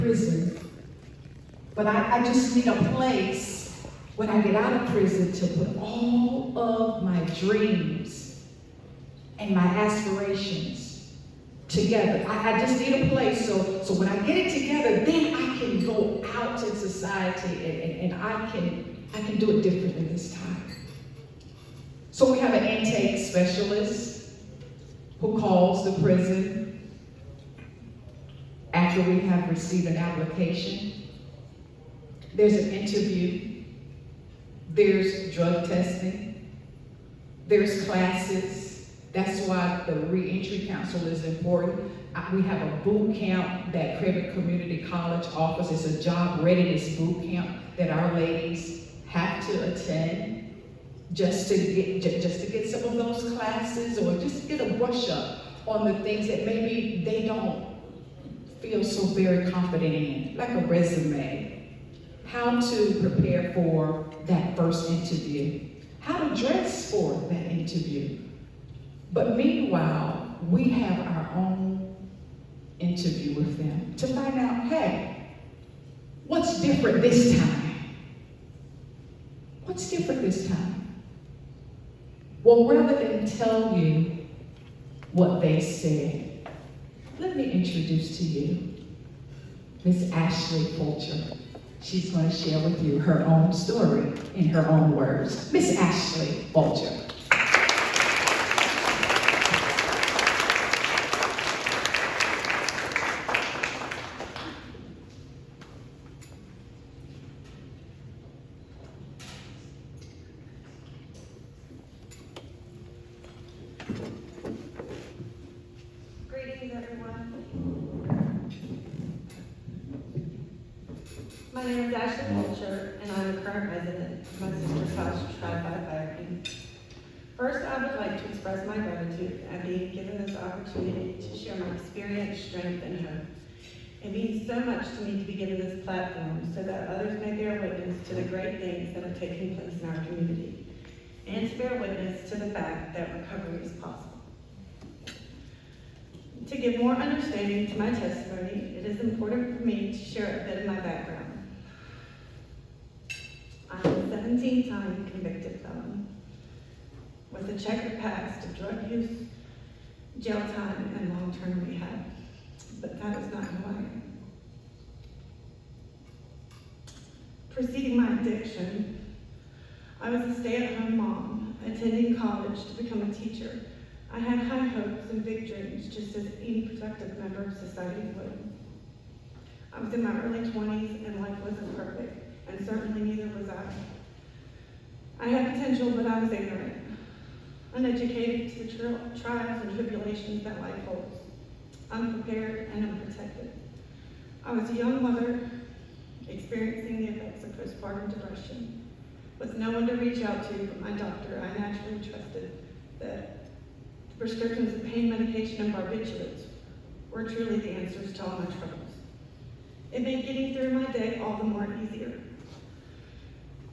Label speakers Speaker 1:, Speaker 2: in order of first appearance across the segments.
Speaker 1: prison, but I just need a place when I get out of prison to put all of my dreams and my aspirations together. I just need a place so when I get it together, then I can go out in society and I can do it differently this time. So we have an intake specialist who calls the prison after we have received an application. There's an interview, there's drug testing, there's classes. That's why the reentry council is important. We have a boot camp that Craven Community College offers. It's a job readiness boot camp that our ladies have to attend just to get some of those classes, or just get a brush up on the things that maybe they don't feel so very confident in, like a resume, how to prepare for that first interview, how to dress for that interview. But meanwhile, we have our own interview with them to find out, hey, what's different this time? What's different this time? Well, rather than tell you what they said, let me introduce to you Miss Ashley Fulcher. She's going to share with you her own story in her own words. Miss Ashley Fulcher.
Speaker 2: Greetings, everyone. My name is Ashley Fulcher, and I'm a current resident of my sister's house, Tribe by Fire King. First, I would like to express my gratitude at being given this opportunity to share my experience, strength, and hope. It means so much to me to be given this platform so that others may bear witness to the great things that are taking place in our community, and to bear witness to the fact that recovery is possible. To give more understanding to my testimony, it is important for me to share a bit of my background. I am a 17-time convicted felon with a checkered past of drug use, jail time, and long-term rehab. But that is not who I am. Preceding my addiction, I was a stay-at-home mom, attending college to become a teacher. I had high hopes and big dreams, just as any productive member of society would. I was in my early 20s and life wasn't perfect, and certainly neither was I. I had potential, but I was ignorant, uneducated to the trials and tribulations that life holds, unprepared and unprotected. I was a young mother experiencing the effects of postpartum depression. With no one to reach out to but my doctor, I naturally trusted that prescriptions of pain medication and barbiturates were truly the answers to all my troubles. It made getting through my day all the more easier.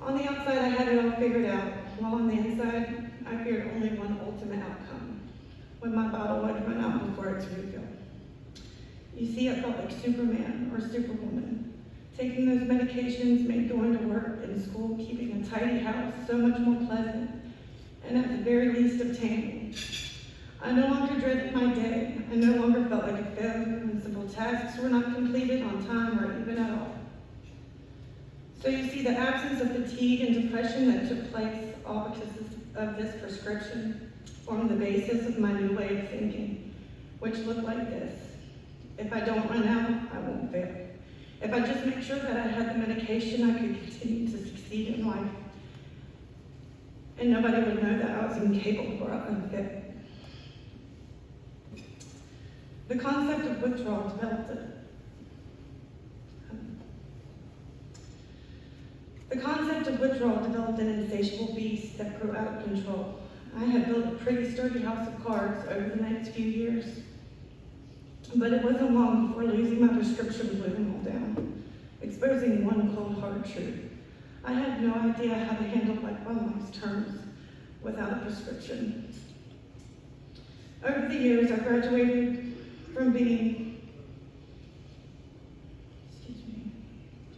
Speaker 2: On the outside, I had it all figured out, while on the inside, I feared only one ultimate outcome, when my bottle would run out before its refill. You see, I felt like Superman or Superwoman. Taking those medications made going to work and school, keeping a tidy house so much more pleasant, and at the very least obtainable. I no longer dreaded my day. I no longer felt like a failure when simple tasks were not completed on time or even at all. So you see, the absence of fatigue and depression that took place, all because of this prescription, formed the basis of my new way of thinking, which looked like this. If I don't run out, I won't fail. If I just make sure that I had the medication, I could continue to succeed in life. And nobody would know that I was incapable or unfit. The concept of withdrawal developed an insatiable beast that grew out of control. I had built a pretty sturdy house of cards over the next few years, but it wasn't long before losing my prescription blew them all down, exposing one cold hard truth. I had no idea how to handle life on life's terms without a prescription. Over the years, I graduated from being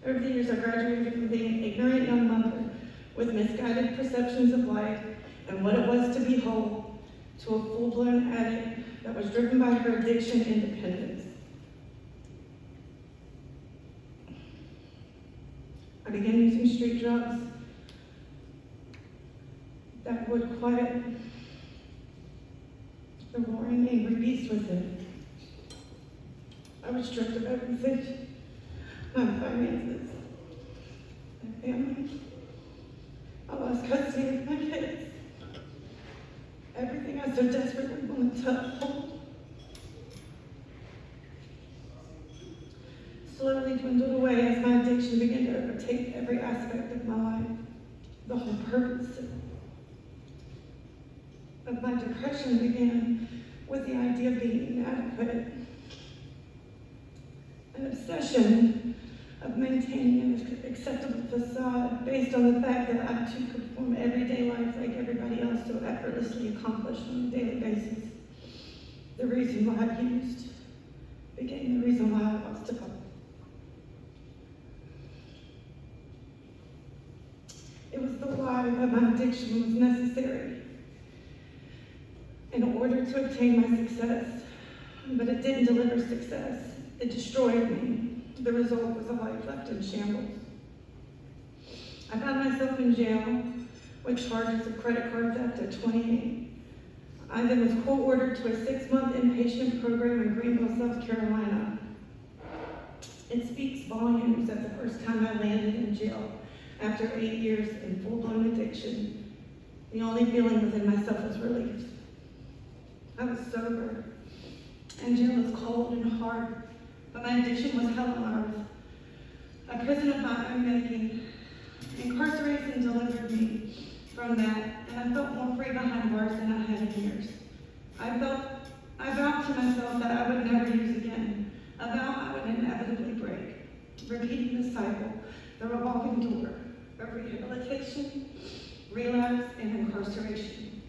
Speaker 2: Over the years, I graduated from being an ignorant young mother with misguided perceptions of life and what it was to be whole, to a full-blown addict that was driven by her addiction and dependence. I began using street drugs that would quiet the roaring, angry beast within. I was stripped of everything, my finances, my family. I lost custody of my kids. Everything I so desperately wanted to uphold slowly dwindled away as my addiction began to overtake every aspect of my life. The whole purpose of my depression began with the idea of being inadequate. An obsession of maintaining an acceptable facade based on the fact that I too could perform everyday life like everybody else so effortlessly accomplished on a daily basis. The reason why I used became the reason why I lost it all. It was the lie that my addiction was necessary in order to obtain my success, but it didn't deliver success. It destroyed me. The result was a life left in shambles. I found myself in jail with charges of credit card theft at 28. I then was court-ordered to a 6-month inpatient program in Greenville, South Carolina. It speaks volumes that the first time I landed in jail after 8 years in full-blown addiction, the only feeling within myself was relief. I was sober, and jail was cold and hard, but my addiction was hell on earth. A prison of my own making. Incarceration delivered me from that, and I felt more free behind bars than I had in years. I vowed to myself that I would never use again, a vow I would inevitably break, repeating the cycle, the revolving door of rehabilitation, relapse, and incarceration.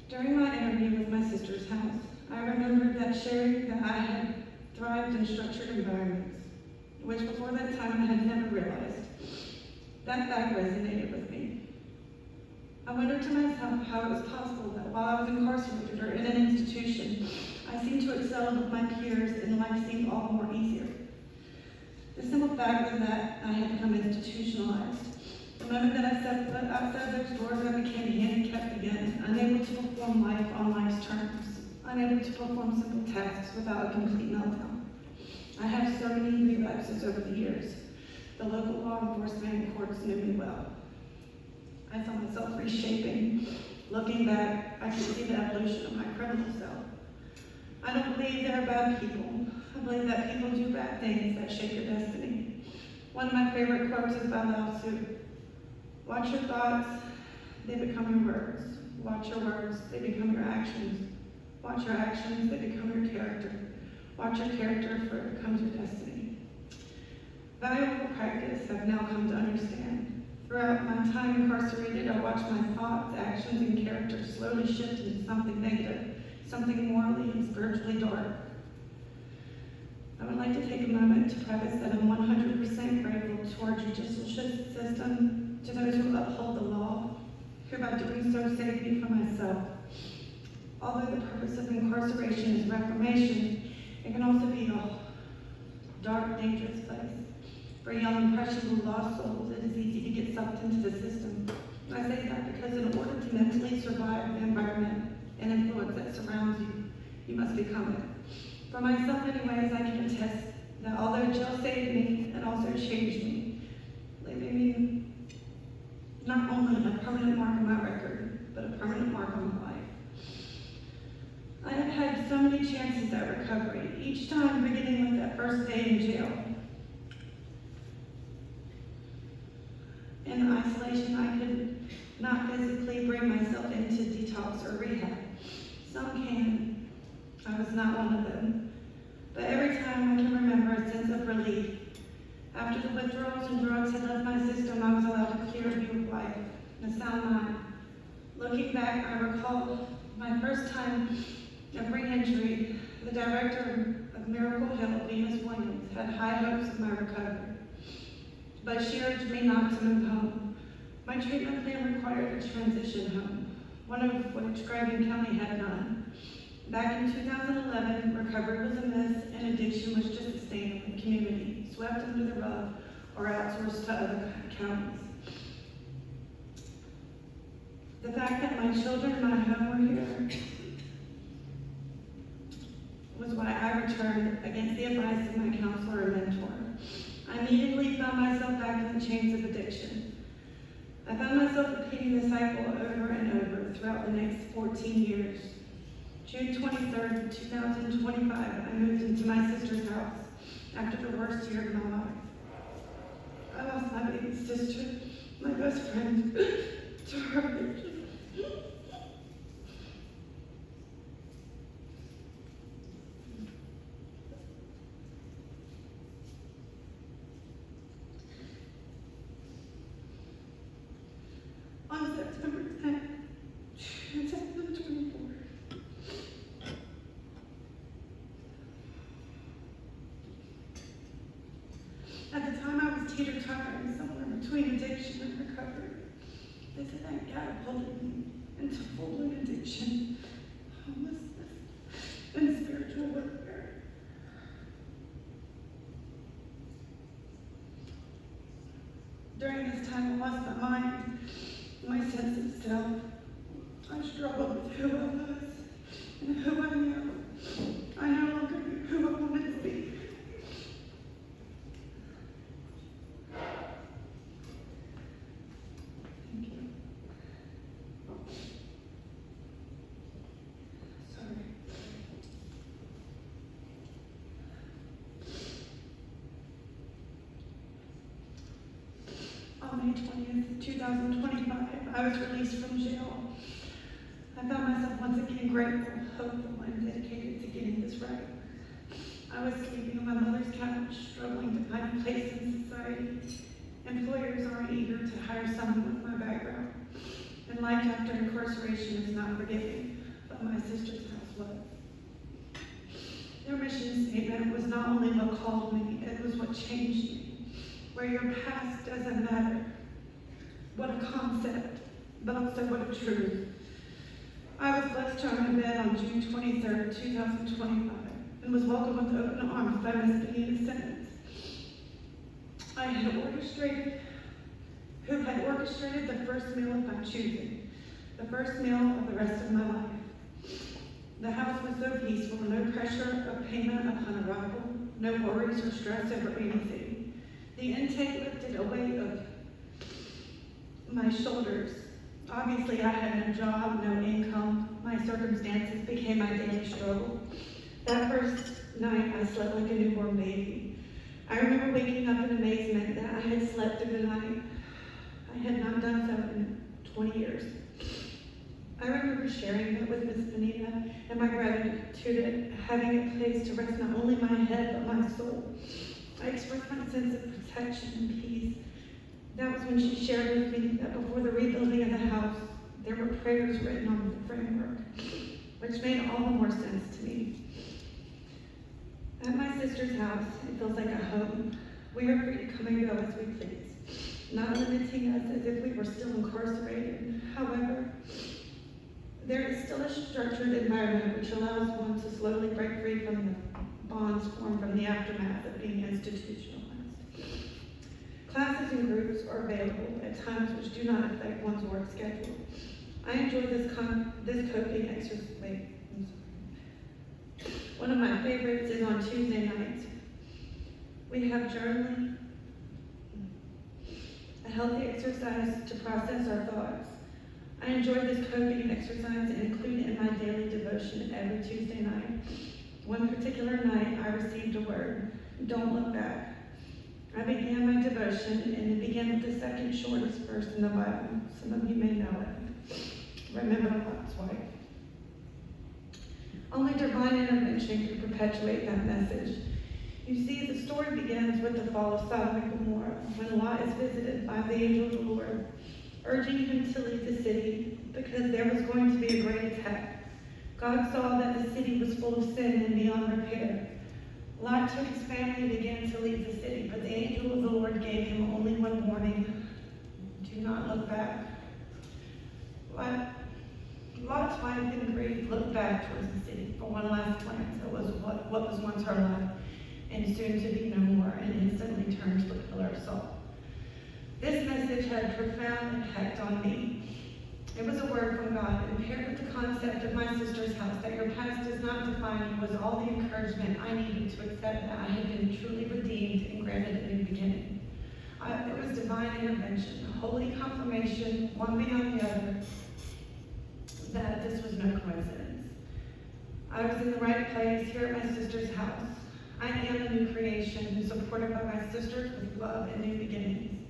Speaker 2: During my interview with my sister's house, I remembered that sharing that I had thrived in structured environments, which before that time I had never realized. That fact resonated with me. I wondered to myself how it was possible that while I was incarcerated or in an institution, I seemed to excel with my peers and life seemed all the more easier. The simple fact was that I had become institutionalized. The moment that I stepped foot outside those doors, I became handicapped again, unable to perform life on life's terms, unable to perform simple tasks without a complete meltdown. I had so many relapses over the years. The local law enforcement and courts knew me well. I saw myself reshaping. Looking back, I could see the evolution of my criminal self. I don't believe there are bad people. I believe that people do bad things that shape your destiny. One of my favorite quotes is by Lao Tzu. Watch your thoughts, they become your words. Watch your words, they become your actions. Watch your actions, they become your character. Watch your character, for it becomes your destiny. Valuable practice I've now come to understand. Throughout my time incarcerated, I watched my thoughts, actions, and character slowly shift into something negative, something morally and spiritually dark. I would like to take a moment to preface that I'm 100% grateful to our judicial system, to those who uphold the law, who by doing so saved me from myself. Although the purpose of incarceration is reformation, it can also be a dark, dangerous place. For young, impressionable, lost souls, it is easy to get sucked into the system. I say that because in order to mentally survive the environment and influence that surrounds you, you must become it. For myself, anyways, I can attest that although jail saved me, it also changed me, leaving me not only a permanent mark on my record, but a permanent mark on my life. I have had so many chances at recovery, each time beginning with that first day in jail. In isolation, I could not physically bring myself into detox or rehab. Some can. I was not one of them. But every time I can remember a sense of relief. After the withdrawals and drugs had left my system, I was allowed a clear view of life, a sound mind. Looking back, I recall my first time of re-injury. The director of Miracle Hill, Venus Williams, had had high hopes of my recovery, but she urged me not to move home. My treatment plan required a transition home, one of which Greene County had none. Back in 2011, recovery was a mess and addiction was just a stain in the community, swept under the rug or outsourced to other counties. The fact that my children and my home were here was why I returned against the advice of my counselor and mentor. I immediately found myself back in the chains of addiction. I found myself repeating the cycle over and over throughout the next 14 years. June 23rd, 2025, I moved into my sister's house after the worst year of my life. I lost my baby sister, my best friend, to her addiction. On September 10th, 2024, at the time I was teeter-tottering somewhere between addiction and recovery. This event catapulted me into full-blown addiction, homelessness, and spiritual warfare. During this time, I lost my mind, my sense of self. I struggled with who I was and who I am. I no longer knew who I wanted to be. Thank you. Sorry. On May 20th, 2025, I was released from jail. I found myself once again grateful, hopeful, and dedicated to getting this right. I was sleeping on my mother's couch, struggling to find a place in society. Employers aren't eager to hire someone with my background. And life after incarceration is not forgiving, but my sister's house was. Their mission statement was not only what called me, it was what changed me. Where your past doesn't matter. What a concept, but also what a truth. I was blessed to own a bed on June 23rd, 2025, and was welcomed with open arms by Miss Benita Simmons, who had orchestrated the first meal of my choosing, the first meal of the rest of my life. The house was so peaceful, no pressure of payment upon arrival, no worries or stress over anything. The intake lifted a weight of my shoulders. Obviously, I had no job, no income. My circumstances became my daily struggle. That first night, I slept like a newborn baby. I remember waking up in amazement that I had slept through the night. I had not done so in 20 years. I remember sharing that with Miss Benita and my gratitude at having a place to rest not only my head, but my soul. I expressed my sense of protection and peace. That was when she shared with me that before the rebuilding of the house, there were prayers written on the framework, which made all the more sense to me. At my sister's house, it feels like a home. We are free to come and go as we please, not limiting us as if we were still incarcerated. However, there is still a structured environment which allows one to slowly break free from the bonds formed from the aftermath of being institutionalized. Classes and groups are available at times which do not affect one's work schedule. I enjoy this coping exercise. One of my favorites is on Tuesday nights. We have journaling, a healthy exercise to process our thoughts. I enjoy this coping exercise and include it in my daily devotion every Tuesday night. One particular night, I received a word, don't look back. I began my devotion, and it began with the second shortest verse in the Bible. Some of you may know it. Remember Lot's wife. Only divine intervention could perpetuate that message. You see, the story begins with the fall of Sodom and Gomorrah, when Lot is visited by the angel of the Lord, urging him to leave the city because there was going to be a great attack. God saw that the city was full of sin and beyond repair. Lot took his family and began to leave back towards the city for one last glance at what was once her life, and soon to be no more, and instantly turned to a pillar of salt. This message had a profound impact on me. It was a word from God, and paired with the concept of my sister's house, that your past does not define you, was all the encouragement I needed to accept that I had been truly redeemed and granted a new beginning. It was divine intervention, a holy confirmation, one beyond the other, that this was no coincidence. I was in the right place here at my sister's house. I am a new creation, supported by my sisters with love and new beginnings.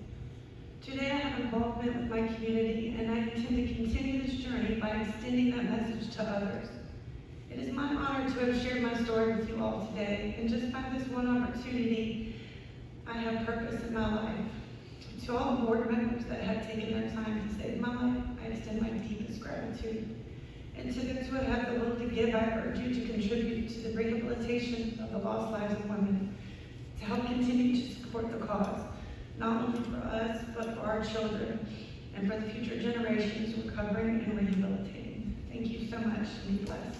Speaker 2: Today I have involvement with my community, and I intend to continue this journey by extending that message to others. It is my honor to have shared my story with you all today, and just by this one opportunity, I have purpose in my life. To all the board members that have taken their time to save my life, I extend my deepest gratitude. And to those who have the will to give, I urge you to contribute to the rehabilitation of the lost lives of women, to help continue to support the cause, not only for us, but for our children, and for the future generations recovering and rehabilitating. Thank you so much, and be blessed.